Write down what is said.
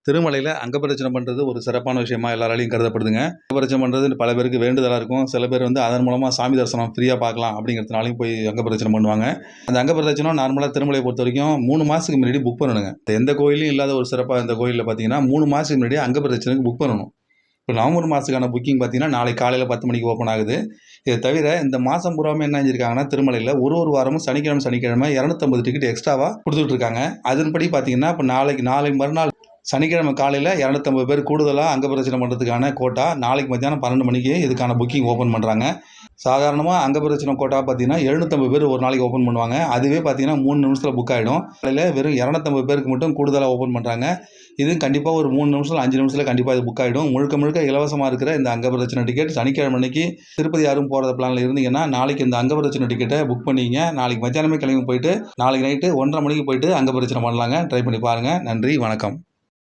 திருமலையில அங்கப்பிரதட்சணம் பண்றது ஒரு சிறப்பான விஷயமா எல்லாராலையும் கருதப்படுதுங்க. அங்கப்பிரதட்சணம் பண்றது பல பேருக்கு வேண்டுதலா இருக்கும். சில பேர் வந்து அதன் மூலமா சாமி தரிசனம் ஃப்ரீயா பார்க்கலாம் அப்படிங்கிறதுனாலயும் போய் அங்கப்பிரதட்சணம் பண்ணுவாங்க. அந்த அங்கப்பிரதட்சணம் நார்மலா திருமலைய பொறுத்தவரைக்கும் 3 மாசத்துக்கு முன்னாடி புக் பண்ணணுங்க. எந்த கோயில்லயும் இல்லாத ஒரு சிறப்பா இந்த கோயில்ல பார்த்தீங்கன்னா, 3 மாசத்துக்கு முன்னாடி அங்கப்பிரதட்சணத்துக்கு புக் பண்ணணும். இப்ப நவம்பர் மாசத்துக்கான புக்கிங் பார்த்தீங்கன்னா, நாளைக்கு காலையில 10 மணிக்கு ஓப்பன் ஆகுது. இத தவிர இந்த மாசம் பூராவுமே என்ன செஞ்சிருக்காங்கன்னா, திருமலையில ஒரு வாரமும் சனிக்கிழமை 250 டிக்கெட் எக்ஸ்ட்ராவா குடுத்துட்டு இருக்காங்க. அதன்படி பார்த்தீங்கன்னா, இப்ப நாளை மறுநாள் சனிக்கிழமை காலையில 250 பேர் கூடுதலா அங்கப்பிரதட்சணம் பண்றதுக்கான கோட்டா நாளைக்கு மத்தியானம் 12 மணிக்கு இதுக்கான புக்கிங் ஓப்பன் பண்றாங்க. சாதாரணமா அங்கப்பிரதட்சணம் கோட்டா பார்த்தீங்கன்னா, 750 பேர் ஒரு நாளைக்கு ஓப்பன் பண்ணுவாங்க. அதுவே பார்த்தீங்கன்னா 3 நிமிஷத்துல புக் ஆயிடும். காலையில வெறும் 250 பேருக்கு மட்டும் கூடுதலா ஓப்பன் பண்றாங்க. இது கண்டிப்பா ஒரு 3 நிமிஷம், 5 நிமிஷத்துல கண்டிப்பா இது புக் ஆயிடும். முழுக்க இலவசமா இருக்கிற இந்த அங்கப்பிரதட்சண டிக்கெட் சனிக்கிழமை அன்னைக்கு திருப்பதி யாரும் போற பிளான்ல இருந்தீங்கன்னா, நாளைக்கு இந்த அங்கப்பிரதட்சண டிக்கெட்ட புக் பண்ணிக்கங்க. நாளைக்கு மத்தியானமே கிளம்பி போயிட்டு, நாளைக்கு நைட்டு 1:30 மணிக்கு போயிட்டு அங்கப்பிரதட்சணம் பண்ணலாங்க. ட்ரை பண்ணி பாருங்க. நன்றி, வணக்கம்.